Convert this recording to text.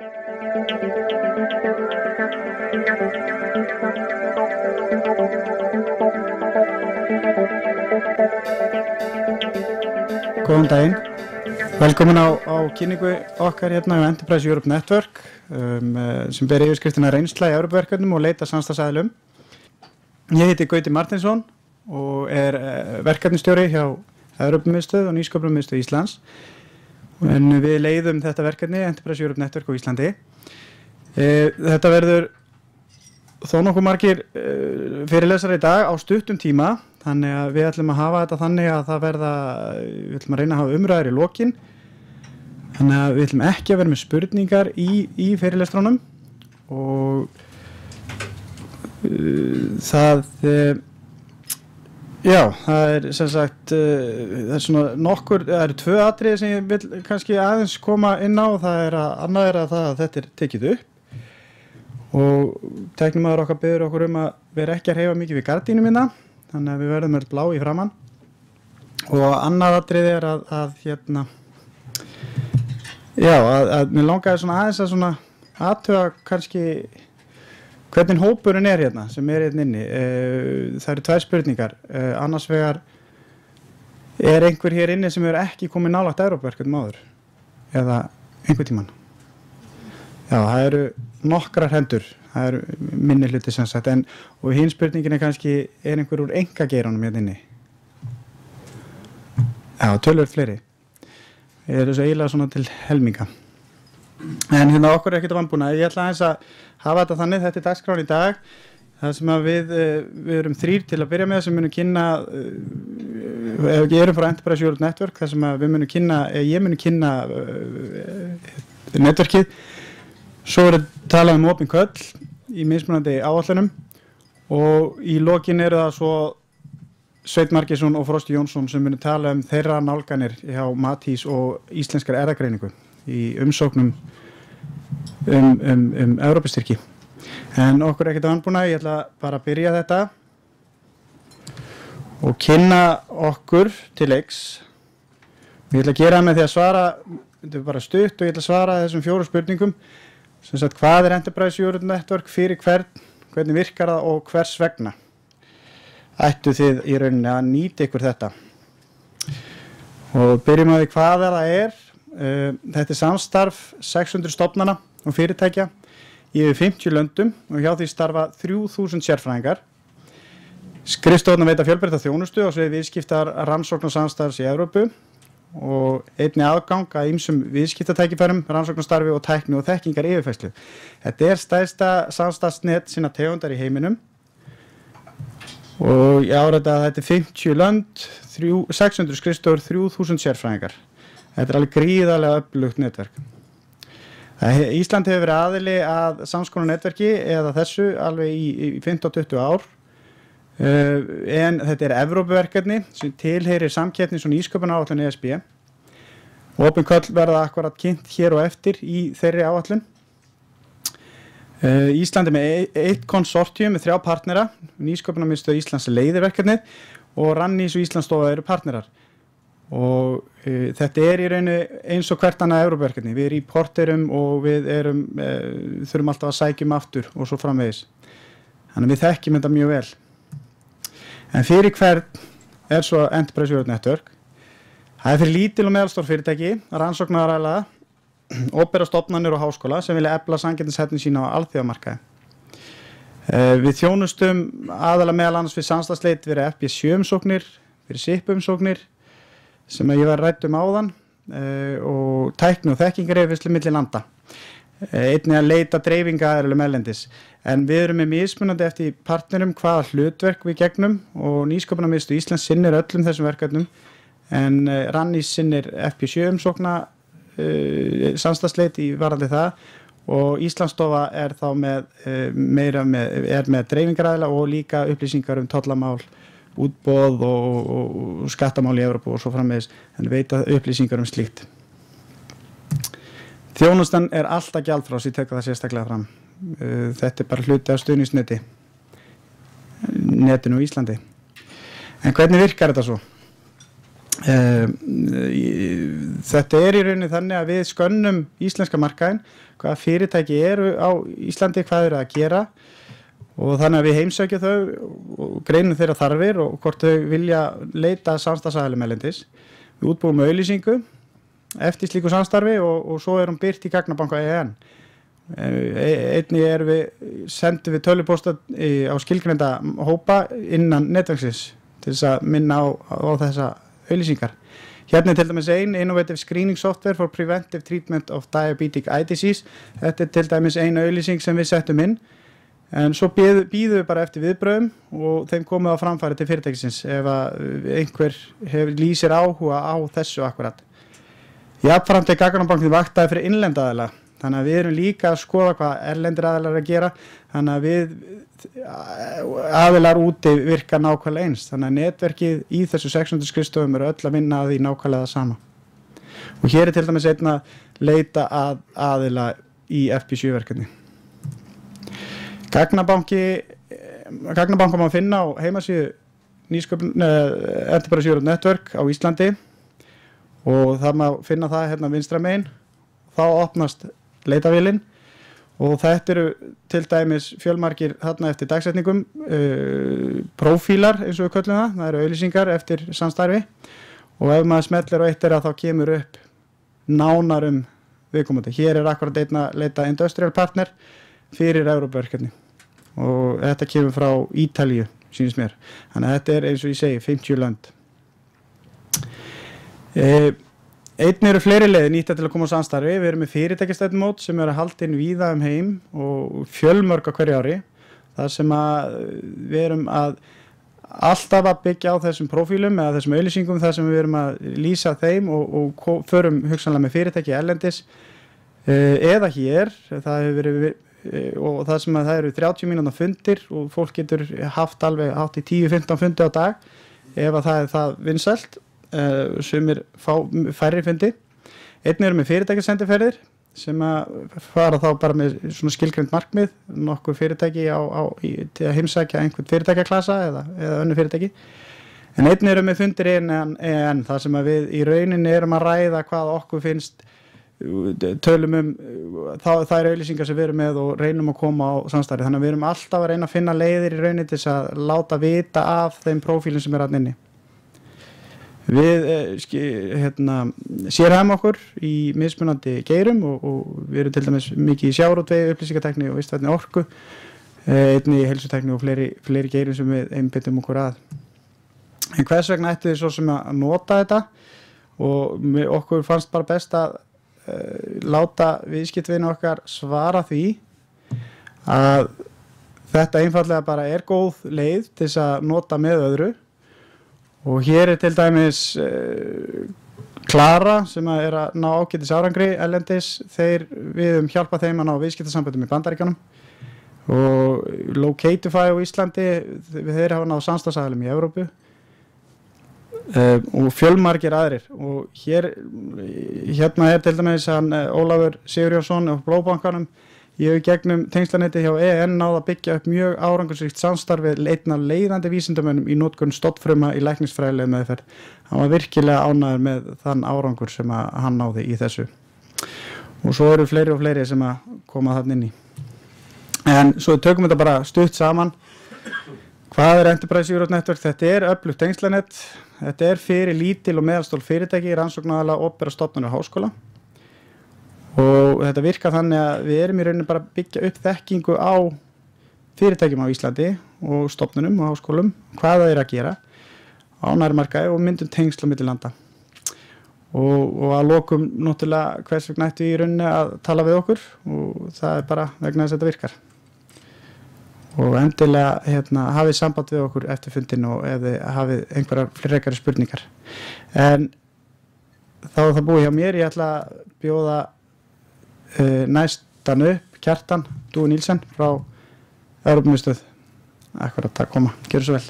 Góðan daginn. Velkomin á kynningu okkar hérna á Enterprise Europe Network sem ber yfirskriftina reynsla í Evrópuverkefnum og leita samstarfsaðilum. Ég heiti Gauti Martinsson og verkefnisstjóri hjá Evrópumiðstöð og Nýsköpunarmiðstöð Íslands. En við leiðum þetta verkefni Enterprise Europe Network á Íslandi. Þetta verður þó nokkuð margir fyrirlesarar í dag á stuttum tíma. Þannig að við ætlum að hafa þetta þannig að við ætlum að reyna að hafa umræður í lokin. Þannig að við ætlum ekki að vera með spurningar í fyrirlestrunum og það sem sagt, það svona nokkur, það eru tvö atriði sem ég vil kannski aðeins koma inn á. Annað er að þetta tekið upp og tæknimaður okkar biður okkur að vera ekki að hreyfa mikið við gardínu minna. Þannig að við verðum öll blá í framann. Og annað atriði er að mér langaði svona aðeins að athuga kannski hvernig hópurinn hérna sem hérna inni. Það eru tvær spurningar. Annars vegar einhver hér inni sem hefur ekki komið nálægt Evrópuverkefnum áður eða einhvern tímann. Já, það eru nokkrar hendur. Það er minni hluti sem sagt, og hinn spurningin kannski einhver úr einkageiranum hérna inni. Já, töluvert fleiri. Ég svo eiginlega svona til helminga. En hérna okkur ekkert vanbúna. Ég ætla aðeins að hafa þetta þannig, þetta dagskráin í dag. Það sem að við erum 3 til að byrja með sem munum kynna, ef ég frá Enterprise Europe Network, það sem að ég mun kynna netverkið. Svo talað opin köll í mismunandi áætlunum og í lokin það svo Sveinn Margeirsson og Frosti Jónsson sem munu tala þeirra nálganir hjá Matís og Íslenskar erfðagreiningu í umsóknum Evrópustyrki. En okkur ekkert vanbúna, ég ætla bara að byrja þetta og kynna okkur til leiks. Ég ætla að gera með því að svara, þetta bara stutt og ég ætla að svara þessum 4 spurningum. Sem sagt, hvað Enterprise Europe Network fyrir hvernig virkar það og hvers vegna ættu þið í rauninni að nýta ykkur þetta. Og byrjum á því hvað það þetta samstarf 600 stofnana og fyrirtækja í yfir 50 löndum og hjá því starfa 3000 sérfræðingar. Skrifstofurnar veita fjölbreytta þjónustu á sviði viðskiptar, rannsóknar samstarfs í Evrópu og einnig aðgang að ýmsum viðskiptatækifærum, rannsóknarstarfi og tækni og þekkingar yfirfærslu. Þetta stærsta samstarfsnet sinna tegundar í heiminum og ég árætta að þetta 50 lönd, 600 skrifstofur, 3000 sérfræðingar. Þetta alveg gríðarlega öflugt netverk. Ísland hefur verið aðili að samskonar netverki eða þessu alveg í 15-20 ár. En þetta Evrópuverkefni sem tilheyrir samkeppnis- og nýsköpunaráætlun ESB. Opin köll verða akkurat kynnt hér og eftir í þeirri áætlun. Ísland með eitt konsortium með 3 partnera. Nýsköpunarmiðstöð Íslands leiðir verkefnið og Rannís og Íslandsstofa eru partnerar. Og þetta í rauninu eins og hvert annað Evrópuverkefni. Við reporterum og við þurfum alltaf að sækjum aftur og svo framvegis. Þannig við þekkjum þetta mjög vel. En fyrir hvern svo Enterprise Europe Network. Það fyrir lítil og meðalstór fyrirtæki, rannsóknaraðila, opinberar stofnanir og háskóla sem vilja efla samkeppnishæfni sína á alþjóðamarkaði. Við þjónustum aðalega meðal annars við samstarfsleit fyrir FP7 umsóknir, fyrir SIP umsóknir sem ég var rædd áðan og tækni og þekkingaryfirfærslu milli landa. Einnig að leita dreifingaðilum erlendis. En við erum með mismunandi eftir partnerum hvaða hlutverk við gegnum og Nýsköpunarmiðstöð Íslands sinnir öllum þessum verkefnum en Rannís sinnir FP7 umsókna samstarfsleit í varðandi það og Íslandsstofa þá með dreifingaræðila og líka upplýsingar tollamál, útboð og skattamál í Evrópu og svo framvegis en veita upplýsingar slíkt. Þjónustan alltaf gjaldfrjáls, ég tek það sérstaklega fram. Þetta bara hluti af stuðningsneti netinu á Íslandi. En hvernig virkar þetta svo? Þetta í rauninni þannig að við skönnum íslenska markaðinn, hvaða fyrirtæki eru á Íslandi, hvað eru að gera og þannig að við heimsækjum þau og greinum þeirra þarfir og hvort þau vilja leita samstarfsaðilum erlendis. Við útbúum auglýsingu eftir slíku samstarfi og svo hún birt í gagnabanka EN. Einnig sendum við tölvupósta á skilgreinda hópa innan netverksins til þess að minna á þessa auglýsingar. Hérna til dæmis Innovative Screening Software for Preventive Treatment of Diabetic Eye Disease. Þetta til dæmis auglýsing sem við settum inn. En svo býðum við bara eftir viðbrögum og þeim komið á framfæri til fyrirtækisins ef einhver lýsir áhuga á þessu akkurat. Jafnframt gagnabankinn vaktaði fyrir innlenda aðila. Þannig að við erum líka að skoða hvað erlendir aðilar að gera. Þannig að við aðilar úti virka nákvæmlega eins. Þannig að netverkið í þessu 600 skrifstofum öll að vinna að því nákvæmlega það sama. Og hér til dæmis einna leita að aðila í FP7-verkefni. Gagnabanka má finna á heimasíðu Enterprise Europe Network á Íslandi og það má finna það hérna vinstra megin. Þá opnast leitavélin og þetta eru til dæmis fjölmargir þarna eftir dagsetningum, prófílar eins og við köllum það eru auglýsingar eftir samstarfi og ef maður smellir á eitt þá kemur upp nánar viðkomandi. Hér akkurat einn að leita industrial partner fyrir Evrópuverkefni og þetta kemur frá Ítalíu, sýnist mér. Þannig að þetta eins og ég segi 50 lönd. Einnig eru fleiri leiðir nýttar til að koma á samstarfi. Við erum með fyrirtækjastefnumót sem eru haldin víða heim og fjölmörg á hverju ári. Það sem að við erum alltaf að byggja á þessum prófílum eða þessum auglýsingum þar sem við erum að lýsa þeim og förum hugsanlega með fyrirtæki erlendis eða hér. Það hefur verið og það sem að það eru 30 mínútna fundir og fólk getur haft alveg hátt í 10-15 fundi á dag ef að það það vinsælt. Sumir færri fundi. Einnig eru með fyrirtækjasendiferðir sem að fara þá bara með svona skilgreind markmið, nokkur fyrirtæki til að heimsækja einhvern fyrirtækjaklasa eða önnur fyrirtæki. En einnig eru með fundir EN þar sem að við í rauninni erum að ræða hvað okkur finnst, tölum þær auglýsingar sem við erum með og reynum að koma á samstarfi. Þannig að við erum alltaf að reyna að finna leiðir í rauninni til þess að láta vita af þeim prófílum sem þarna inni. Við sérhæfum okkur í mismunandi geirum og við erum til dæmis mikið í sjávarútvegi, upplýsingatækni og vistvænni orku, einnig í heilsutækni og fleiri geirum sem við einbeitum okkur að. En hvers vegna ættu við svo sem að nota þetta og okkur fannst bara best að láta viðskiptavini okkar svara því að þetta einfaldlega bara góð leið til þess að nota með öðru. Og hér til dæmis Klara sem að ná ágætis árangri erlendis, við hjálpa þeim að ná viðskiptasamböndum í Bandaríkjunum og Locatify á Íslandi, þeir hafa náð samstarfsaðilum í Evrópu og fjölmargir aðrir og hérna til dæmis hann Ólafur Sigurjónsson á Blóbankanum. Ég hef gegnum tengslanetti hjá EN náð að byggja upp mjög árangursríkt samstarf við einn af leiðandi vísindamönnum í notkun stofnfruma í læknisfræðilegri meðferð. Hann var virkilega ánægður með þann árangur sem hann náði í þessu. Og svo eru fleiri og fleiri sem að koma þarna inn í. En svo tökum við þetta bara stutt saman. Hvað Enterprise Europe Network? Þetta öflugt tengslanett. Þetta fyrir lítil og meðalstór fyrirtæki, rannsóknaraðila, opinbera stofnanir og háskóla. Og þetta virkar þannig að við erum í rauninni bara að byggja upp þekkingu á fyrirtækjum á Íslandi og stofnunum og háskólum, hvað það að gera á nærri markaði og myndum tengsl á milli landa. Og að lokum náttúrulega hvers vegna ættu í rauninni að tala við okkur og það bara vegna þess að þetta virkar. Og endilega hafið samband við okkur eftir fundin og ef þið hafið einhverjar frekari spurningar. En þá það búið hjá mér, ég ætla að bjóða næstan upp Kjartan Dúi Níelsen frá Evrópumiðstöð. Akkurat að koma, gjörðu svo vel.